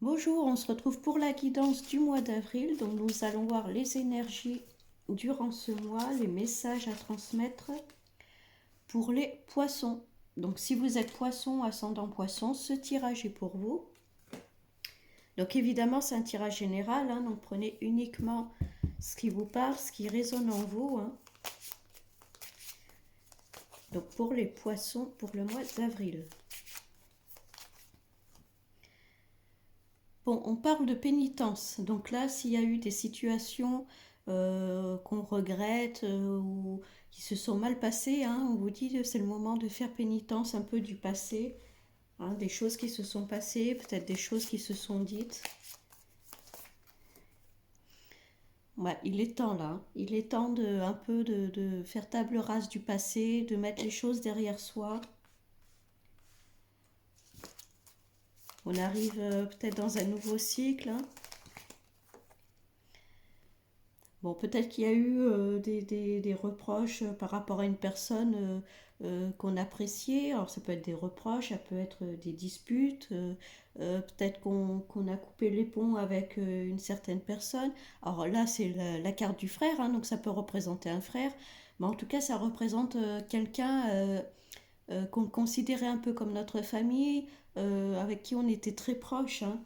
Bonjour, on se retrouve pour la guidance du mois d'avril. Donc nous allons voir les énergies durant ce mois, les messages à transmettre pour les poissons. Donc si vous êtes poisson, ascendant poisson, ce tirage est pour vous. Donc évidemment c'est un tirage général, hein, donc prenez uniquement ce qui vous parle, ce qui résonne en vous, hein. Donc pour les poissons pour le mois d'avril. Bon, on parle de pénitence. Donc là, s'il y a eu des situations qu'on regrette ou qui se sont mal passées, hein, on vous dit que c'est le moment de faire pénitence un peu du passé, hein, des choses qui se sont passées, peut-être des choses qui se sont dites. Ouais, il est temps là. Il est temps de un peu de faire table rase du passé, de mettre les choses derrière soi. On arrive peut-être dans un nouveau cycle, hein. Bon, peut-être qu'il y a eu des reproches par rapport à une personne qu'on appréciait. Alors, ça peut être des reproches, ça peut être des disputes. Peut-être qu'on a coupé les ponts avec une certaine personne. Alors là, c'est la carte du frère, hein, donc ça peut représenter un frère. Mais en tout cas, ça représente quelqu'un qu'on considérait un peu comme notre famille, avec qui on était très proche, hein.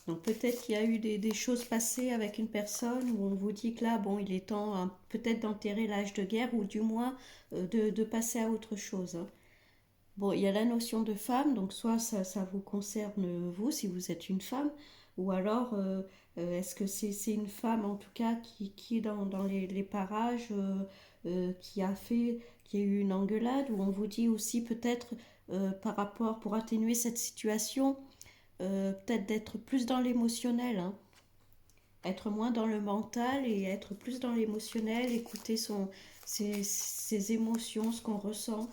Donc peut-être qu'il y a eu des choses passées avec une personne où on vous dit que là, bon, il est temps hein, peut-être d'enterrer l'âge de guerre ou du moins de passer à autre chose, hein. Bon, il y a la notion de femme, donc soit ça vous concerne vous, si vous êtes une femme, ou alors est-ce que c'est une femme en tout cas qui est dans les parages, qui a eu une engueulade, où on vous dit aussi peut-être par rapport, pour atténuer cette situation, peut-être d'être plus dans l'émotionnel, hein. Être moins dans le mental et être plus dans l'émotionnel, écouter ses émotions, ce qu'on ressent.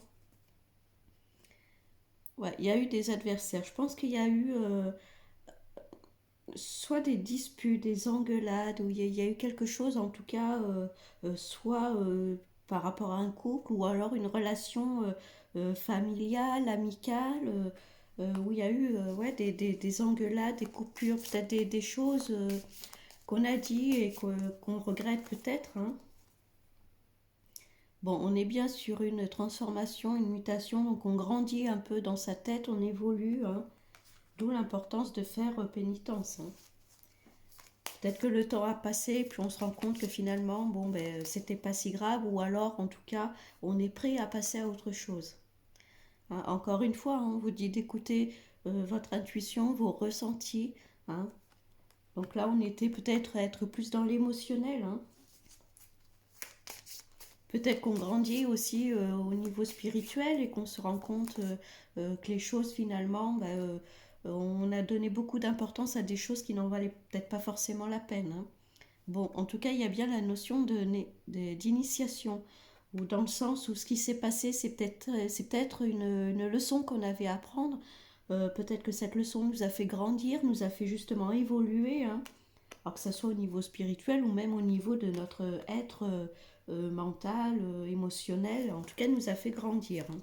Ouais, il y a eu des adversaires. Je pense qu'il y a eu soit des disputes, des engueulades, où il y a eu quelque chose en tout cas, soit par rapport à un couple ou alors une relation familiale, amicale, où il y a eu ouais, des engueulades, des coupures, peut-être des choses qu'on a dit et qu'on regrette peut-être, hein. Bon, on est bien sur une transformation, une mutation, donc on grandit un peu dans sa tête, on évolue, hein. D'où l'importance de faire pénitence, hein. Peut-être que le temps a passé et puis on se rend compte que finalement, bon, ben, c'était pas si grave, ou alors, en tout cas, on est prêt à passer à autre chose, hein. Encore une fois, hein, on vous dit d'écouter votre intuition, vos ressentis, hein. Donc là, on était peut-être à être plus dans l'émotionnel, hein. Peut-être qu'on grandit aussi au niveau spirituel et qu'on se rend compte que les choses finalement, bah, on a donné beaucoup d'importance à des choses qui n'en valaient peut-être pas forcément la peine, hein. Bon, en tout cas, il y a bien la notion d'initiation, ou dans le sens où ce qui s'est passé, c'est peut-être une leçon qu'on avait à apprendre. Peut-être que cette leçon nous a fait grandir, nous a fait justement évoluer, hein. Alors que ce soit au niveau spirituel ou même au niveau de notre être mental, émotionnel, en tout cas nous a fait grandir, hein.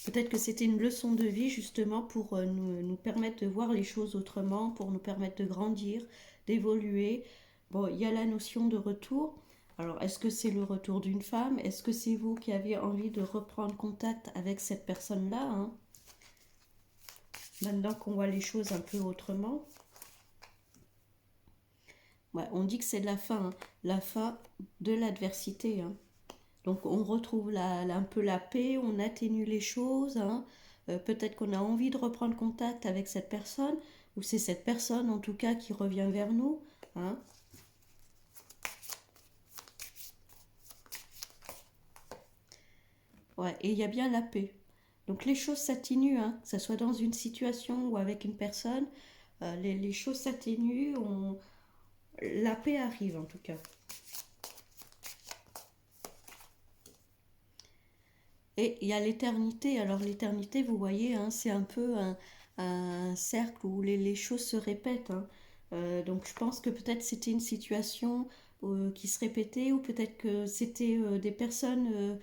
Peut-être que c'était une leçon de vie justement pour nous permettre de voir les choses autrement, pour nous permettre de grandir, d'évoluer. Bon, il y a la notion de retour. Alors, est-ce que c'est le retour d'une femme? Est-ce que c'est vous qui avez envie de reprendre contact avec cette personne-là, hein? Maintenant qu'on voit les choses un peu autrement. Ouais, on dit que c'est la fin, hein, la fin de l'adversité, hein. Donc on retrouve un peu la paix, on atténue les choses, hein. Peut-être qu'on a envie de reprendre contact avec cette personne, ou c'est cette personne en tout cas qui revient vers nous, hein. Ouais, et il y a bien la paix. Donc les choses s'atténuent, hein, que ce soit dans une situation ou avec une personne, les choses s'atténuent, la paix arrive en tout cas. Et il y a l'éternité. Alors l'éternité, vous voyez, hein, c'est un peu un cercle où les choses se répètent, hein. Donc je pense que peut-être c'était une situation qui se répétait, ou peut-être que c'était des personnes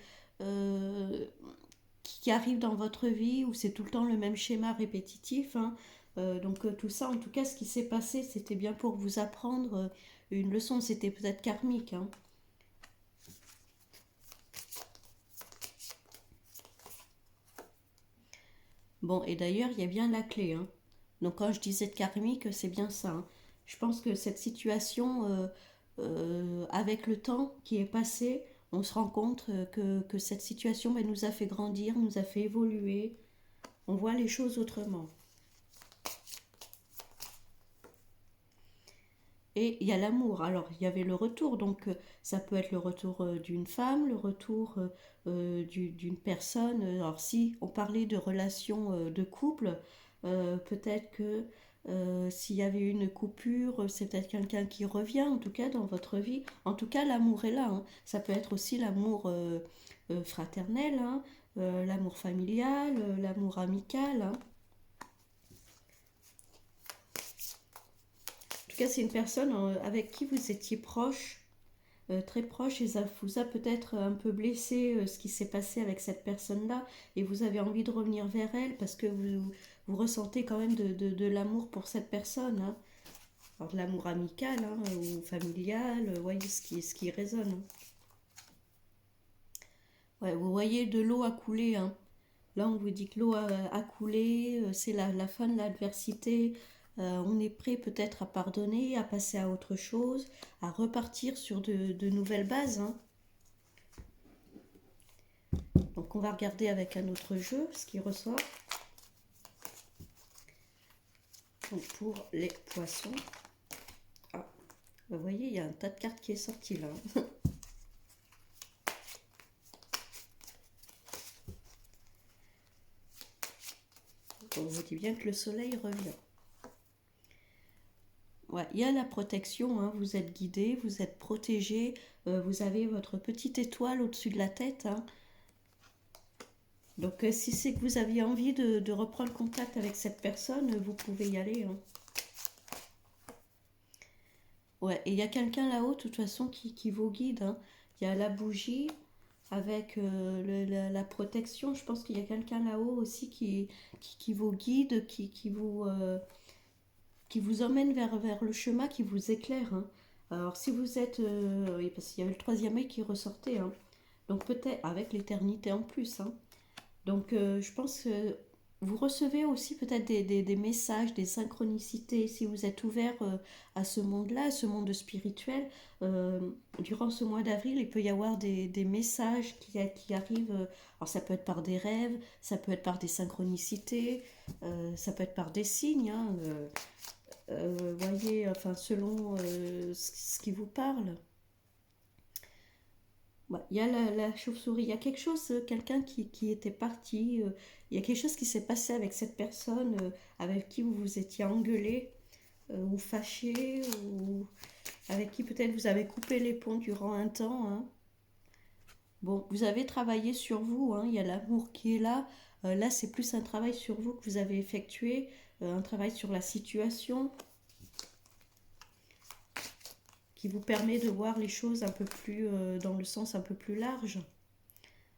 qui arrive dans votre vie, où c'est tout le temps le même schéma répétitif, hein. Donc tout ça, en tout cas, ce qui s'est passé, c'était bien pour vous apprendre une leçon, c'était peut-être karmique, hein. Bon, et d'ailleurs, il y a bien la clé, hein. Donc quand je disais de karmique, c'est bien ça, hein. Je pense que cette situation, avec le temps qui est passé, on se rend compte que cette situation, ben, nous a fait grandir, nous a fait évoluer. On voit les choses autrement. Et il y a l'amour. Alors, il y avait le retour, donc ça peut être le retour d'une femme, le retour d'une personne. Alors, si on parlait de relations de couple, peut-être que s'il y avait une coupure, c'est peut-être quelqu'un qui revient, en tout cas, dans votre vie. En tout cas, l'amour est là, hein. Ça peut être aussi l'amour fraternel, hein, l'amour familial, l'amour amical, hein. En tout cas, c'est une personne avec qui vous étiez proche, très proche, et ça vous a peut-être un peu blessé ce qui s'est passé avec cette personne-là, et vous avez envie de revenir vers elle parce que vous ressentez quand même de l'amour pour cette personne, hein. Alors de l'amour amical, hein, ou familial, voyez ce qui résonne, hein. Ouais, vous voyez de l'eau à couler, hein. Là, on vous dit que l'eau a coulé, c'est la fin de l'adversité. On est prêt peut-être à pardonner, à passer à autre chose, à repartir sur de nouvelles bases, hein. Donc, on va regarder avec un autre jeu ce qui ressort. Donc, pour les poissons. Ah, vous voyez, il y a un tas de cartes qui est sorti là. On vous dit bien que le soleil revient. Ouais, il y a la protection, hein. Vous êtes guidé, vous êtes protégé, vous avez votre petite étoile au-dessus de la tête, hein. Donc si c'est que vous aviez envie de reprendre contact avec cette personne, vous pouvez y aller, hein. Ouais, et il y a quelqu'un là-haut, de toute façon, qui vous guide, hein. Il y a la bougie avec la protection. Je pense qu'il y a quelqu'un là-haut aussi qui vous guide, qui vous emmène vers le chemin, qui vous éclaire, hein. Alors si vous êtes... oui, parce qu'il y avait le troisième œil qui ressortait, hein. Donc peut-être avec l'éternité en plus, hein. Donc je pense que vous recevez aussi peut-être des messages, des synchronicités, si vous êtes ouvert à ce monde-là, à ce monde spirituel. euh, Durant ce mois d'avril, il peut y avoir des messages qui arrivent. Alors ça peut être par des rêves, ça peut être par des synchronicités, ça peut être par des signes, hein, voyez, enfin selon ce qui vous parle. Ouais, il y a la chauve-souris, il y a quelque chose, quelqu'un qui était parti, il y a quelque chose qui s'est passé avec cette personne avec qui vous vous étiez engueulé ou fâché, ou avec qui peut-être vous avez coupé les ponts durant un temps, hein. Bon, vous avez travaillé sur vous, hein, il y a l'amour qui est là. Là, c'est plus un travail sur vous que vous avez effectué, un travail sur la situation qui vous permet de voir les choses un peu plus dans le sens un peu plus large,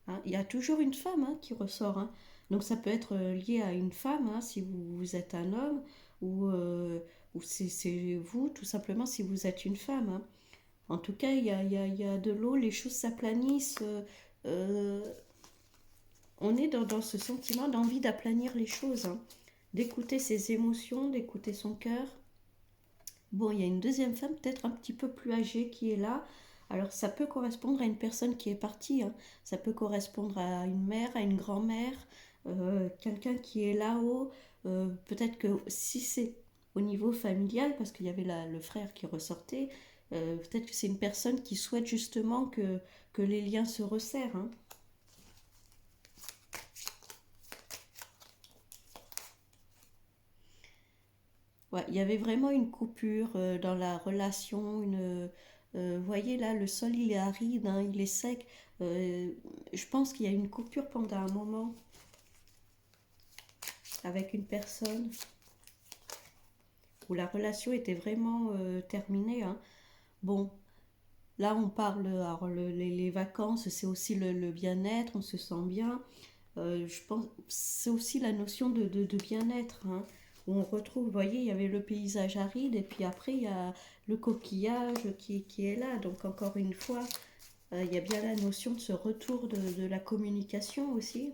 hein. Il y a toujours une femme, hein, qui ressort, hein. Donc ça peut être lié à une femme, hein, si vous êtes un homme, ou c'est vous tout simplement si vous êtes une femme, hein. En tout cas, il y a de l'eau, les choses s'aplanissent. Euh, on est dans ce sentiment d'envie d'aplanir les choses, hein, d'écouter ses émotions, d'écouter son cœur. Bon, il y a une deuxième femme, peut-être un petit peu plus âgée, qui est là. Alors, ça peut correspondre à une personne qui est partie, hein. Ça peut correspondre à une mère, à une grand-mère, quelqu'un qui est là-haut. Peut-être que si c'est au niveau familial, parce qu'il y avait le frère qui ressortait, peut-être que c'est une personne qui souhaite justement que les liens se resserrent, hein. Ouais, il y avait vraiment une coupure dans la relation, voyez là, le sol il est aride, hein, il est sec. Euh, je pense qu'il y a une coupure pendant un moment avec une personne où la relation était vraiment terminée, hein. Bon, là on parle, alors les vacances, c'est aussi le bien-être, on se sent bien. Je pense c'est aussi la notion de bien-être, hein, où on retrouve, vous voyez, il y avait le paysage aride et puis après il y a le coquillage qui est là. Donc encore une fois, il y a bien la notion de ce retour de la communication aussi.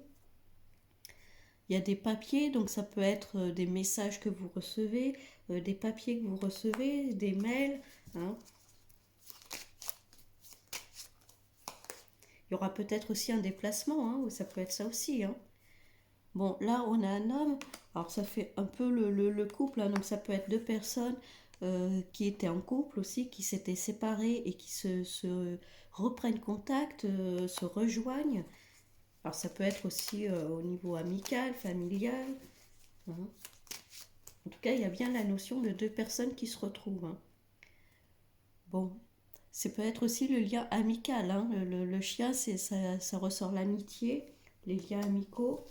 Il y a des papiers, donc ça peut être des messages que vous recevez, des papiers que vous recevez, des mails, hein. Il y aura peut-être aussi un déplacement, hein, ça peut être ça aussi, hein. Bon, là, on a un homme. Alors, ça fait un peu le couple, hein, donc ça peut être deux personnes qui étaient en couple aussi, qui s'étaient séparées et qui se reprennent contact, se rejoignent. Alors, ça peut être aussi au niveau amical, familial, hein. En tout cas, il y a bien la notion de deux personnes qui se retrouvent, hein. Bon, ça peut être aussi le lien amical, hein. Le chien, ça ressort l'amitié, les liens amicaux.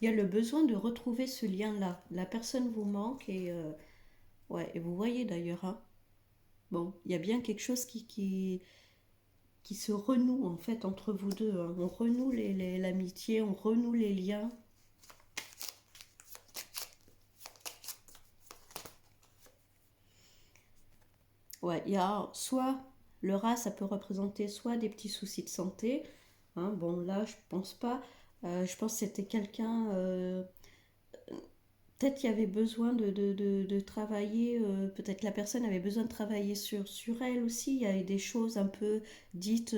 Il y a le besoin de retrouver ce lien-là. La personne vous manque et, ouais, et vous voyez d'ailleurs, hein. Bon, il y a bien quelque chose qui se renoue en fait entre vous deux, hein. On renoue l'amitié, on renoue les liens. Ouais, il y a soit le rat, ça peut représenter soit des petits soucis de santé, hein. Bon, là, je pense pas. Je pense que c'était quelqu'un. Peut-être qu'il y avait besoin de travailler, peut-être la personne avait besoin de travailler sur elle aussi. Il y avait des choses un peu dites,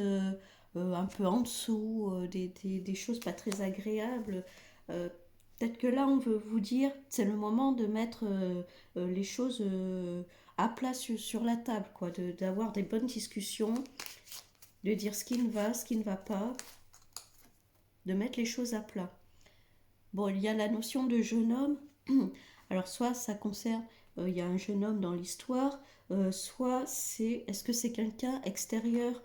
un peu en dessous, des choses pas très agréables. Euh, Peut-être que là, on veut vous dire, c'est le moment de mettre les choses à plat sur la table, quoi, d'avoir des bonnes discussions, de dire ce qui ne va, ce qui ne va pas, de mettre les choses à plat. Bon, il y a la notion de jeune homme. Alors, soit ça concerne, il y a un jeune homme dans l'histoire, soit est-ce que c'est quelqu'un extérieur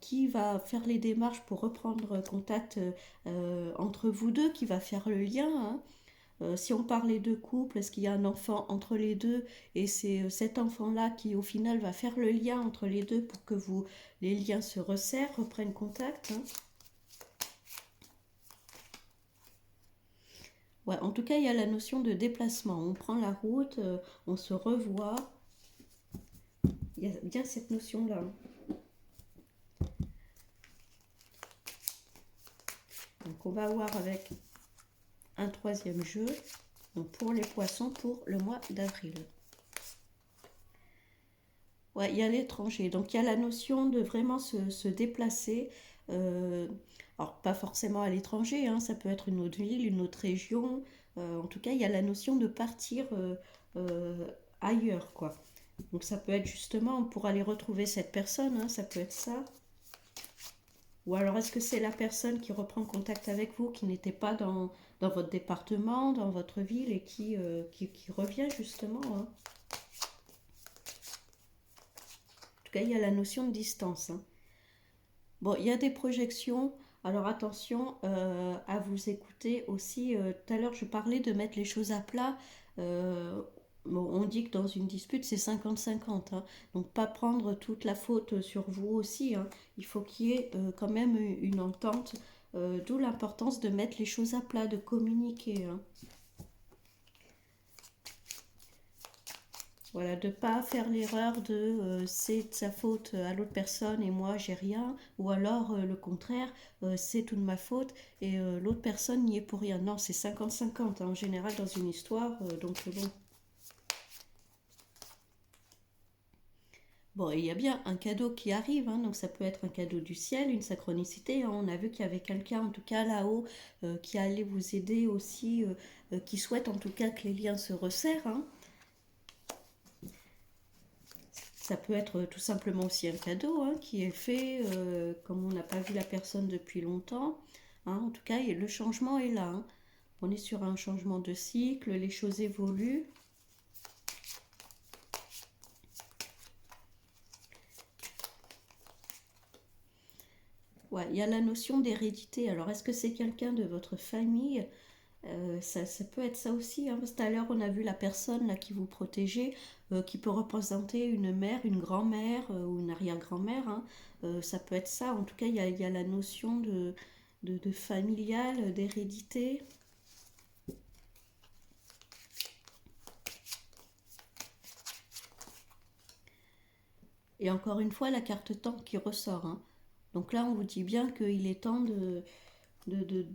qui va faire les démarches pour reprendre contact entre vous deux, qui va faire le lien, hein. Si on parlait de couple, est-ce qu'il y a un enfant entre les deux et c'est cet enfant-là qui au final va faire le lien entre les deux pour que les liens se resserrent, reprennent contact, hein. Ouais, en tout cas, il y a la notion de déplacement. On prend la route, on se revoit. Il y a bien cette notion-là. Donc, on va voir avec un troisième jeu. Donc, pour les poissons, pour le mois d'avril. Ouais, il y a l'étranger. Donc, il y a la notion de vraiment se déplacer. euh, alors, pas forcément à l'étranger, hein, ça peut être une autre ville, une autre région. En tout cas, il y a la notion de partir euh, ailleurs, quoi. Donc ça peut être justement pour aller retrouver cette personne, hein, ça peut être ça. Ou alors est-ce que c'est la personne qui reprend contact avec vous, qui n'était pas dans votre département, dans votre ville et qui revient justement, hein. En tout cas, il y a la notion de distance, hein. Bon, il y a des projections. Alors attention à vous écouter aussi. Tout à l'heure, je parlais de mettre les choses à plat. Euh, bon, on dit que dans une dispute, c'est 50-50, hein. Donc pas prendre toute la faute sur vous aussi, hein. Il faut qu'il y ait quand même une entente. D'où l'importance de mettre les choses à plat, de communiquer, hein. Voilà, de ne pas faire l'erreur de c'est de sa faute à l'autre personne et moi j'ai rien, ou alors le contraire, c'est tout de ma faute et l'autre personne n'y est pour rien. Non, c'est 50-50 hein, en général dans une histoire, donc bon. Bon, il y a bien un cadeau qui arrive, hein, donc ça peut être un cadeau du ciel, une synchronicité, hein. On a vu qu'il y avait quelqu'un, en tout cas là-haut, qui allait vous aider aussi, qui souhaite en tout cas que les liens se resserrent, hein. Ça peut être tout simplement aussi un cadeau hein, qui est fait comme on n'a pas vu la personne depuis longtemps, hein. En tout cas, le changement est là, hein. On est sur un changement de cycle, les choses évoluent. Ouais, il y a la notion d'hérédité. Alors, est-ce que c'est quelqu'un de votre famille? Ça peut être ça aussi, hein, parce que tout à l'heure, on a vu la personne là, qui vous protégeait. qui peut représenter une mère, une grand-mère ou une arrière-grand-mère, hein. Ça peut être ça. En tout cas, il y a la notion de familial, d'hérédité. Et encore une fois, la carte temps qui ressort, hein. Donc là, on vous dit bien qu'il est temps de, de-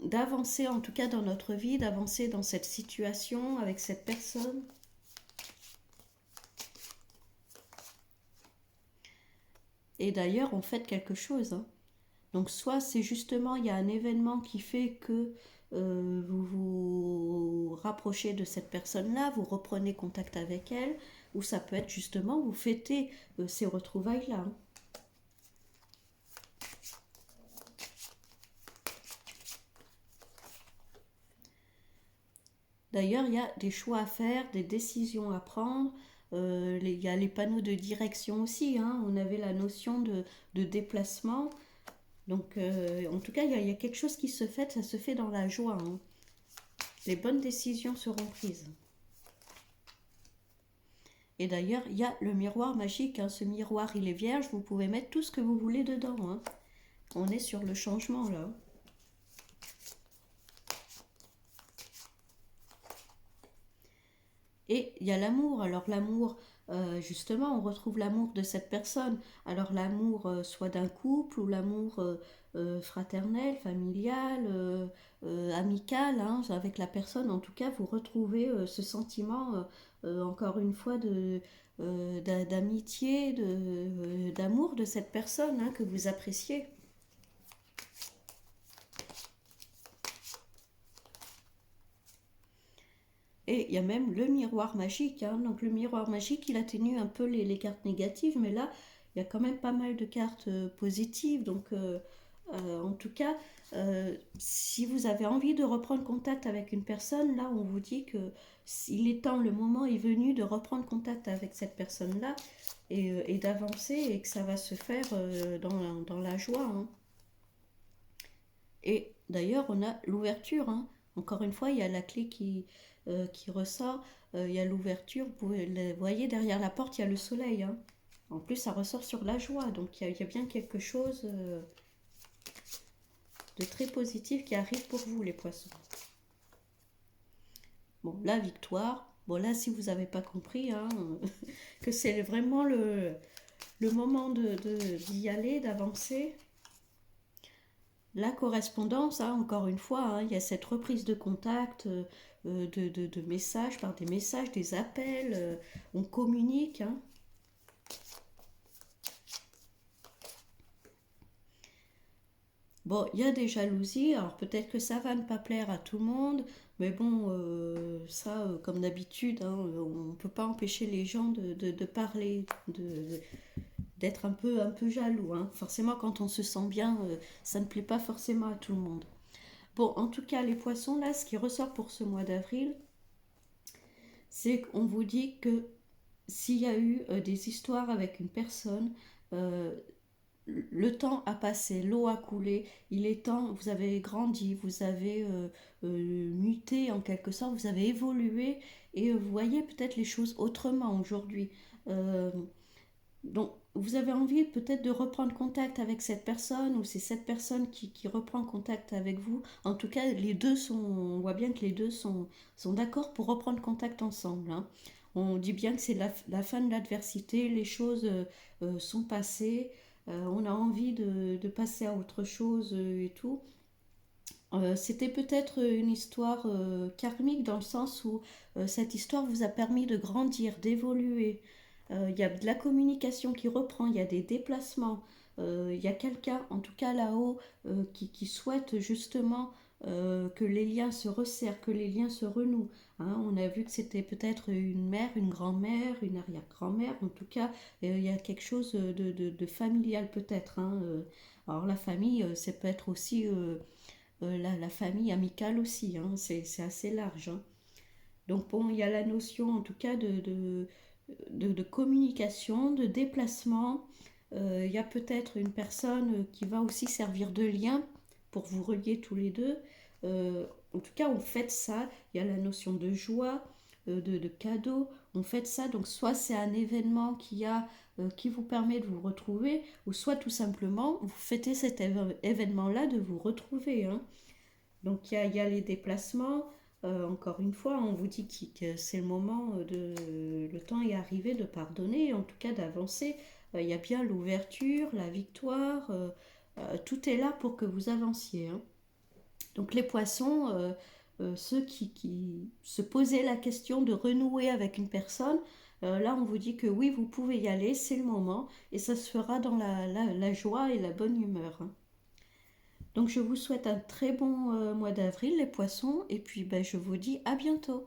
d'avancer, en tout cas dans notre vie, d'avancer dans cette situation avec cette personne. Et d'ailleurs, on fait quelque chose, hein. Donc soit c'est justement, il y a un événement qui fait que vous vous rapprochez de cette personne-là, vous reprenez contact avec elle, ou ça peut être justement, vous fêtez ces retrouvailles-là, hein. D'ailleurs, il y a des choix à faire, des décisions à prendre. Il y a les panneaux de direction aussi, hein. On avait la notion de déplacement. Donc, en tout cas, il y a quelque chose qui se fait, ça se fait dans la joie, hein. Les bonnes décisions seront prises. Et d'ailleurs, il y a le miroir magique, hein. Ce miroir, il est vierge, vous pouvez mettre tout ce que vous voulez dedans, hein. On est sur le changement là. Et il y a l'amour. Alors l'amour, justement, on retrouve l'amour de cette personne. Alors l'amour soit d'un couple ou l'amour fraternel, familial, amical, hein, avec la personne. En tout cas, vous retrouvez ce sentiment, encore une fois, d'amitié, d'amour de cette personne, hein, que vous appréciez. Et il y a même le miroir magique, hein. Donc le miroir magique, il atténue un peu les cartes négatives, mais là, il y a quand même pas mal de cartes positives. Donc en tout cas, si vous avez envie de reprendre contact avec une personne, là, on vous dit que il est temps, le moment est venu de reprendre contact avec cette personne-là et d'avancer et que ça va se faire dans la joie, hein. Et d'ailleurs, on a l'ouverture, hein. Encore une fois, il y a la clé qui ressort. Il y a l'ouverture. Vous voyez, derrière la porte, il y a le soleil, hein. En plus, ça ressort sur la joie. Donc, il y a bien quelque chose de très positif qui arrive pour vous, les poissons. Bon, la victoire. Bon, là, si vous n'avez pas compris, hein, que c'est vraiment le moment d'y aller, d'avancer. La correspondance, hein, encore une fois, hein, il y a cette reprise de contact, de messages, par des messages, des appels, on communique, hein. Bon, il y a des jalousies, alors peut-être que ça va ne pas plaire à tout le monde, mais bon, ça, comme d'habitude, hein, on ne peut pas empêcher les gens de parler, d'être un peu jaloux, hein. Forcément, quand on se sent bien, ça ne plaît pas forcément à tout le monde. Bon, en tout cas, les poissons, là, ce qui ressort pour ce mois d'avril, c'est qu'on vous dit que s'il y a eu des histoires avec une personne, euh, le temps a passé, l'eau a coulé, il est temps, vous avez grandi, vous avez muté en quelque sorte, vous avez évolué et vous voyez peut-être les choses autrement aujourd'hui. Euh, donc, vous avez envie peut-être de reprendre contact avec cette personne ou c'est cette personne qui reprend contact avec vous. En tout cas, les deux sont, on voit bien que les deux sont d'accord pour reprendre contact ensemble, hein. On dit bien que c'est la fin de l'adversité, les choses sont passées, on a envie de passer à autre chose et tout. C'était peut-être une histoire karmique dans le sens où cette histoire vous a permis de grandir, d'évoluer. Il y a de la communication qui reprend, il y a des déplacements, il y a quelqu'un, en tout cas là-haut, qui souhaite justement que les liens se resserrent, que les liens se renouent, hein. On a vu que c'était peut-être une mère, une grand-mère, une arrière-grand-mère, en tout cas, il y a quelque chose de familial peut-être, hein. Alors la famille, ça peut être aussi la famille amicale aussi, hein, c'est assez large, hein. Donc bon, il y a la notion en tout cas de communication, de déplacement. Il y a peut-être une personne qui va aussi servir de lien pour vous relier tous les deux. En tout cas, on fête ça. Il y a la notion de joie. de cadeaux. On fait ça, donc soit c'est un événement qui vous permet de vous retrouver, ou soit tout simplement vous fêtez cet événement-là de vous retrouver, hein. Donc il y a les déplacements. Encore une fois, on vous dit que c'est le moment le temps est arrivé de pardonner, en tout cas d'avancer. Il y a bien l'ouverture, la victoire, tout est là pour que vous avanciez, hein. Donc les poissons, ceux qui se posaient la question de renouer avec une personne, là on vous dit que oui, vous pouvez y aller, c'est le moment, et ça se fera dans la joie et la bonne humeur, hein. Donc je vous souhaite un très bon mois d'avril, les poissons, et puis ben, je vous dis à bientôt.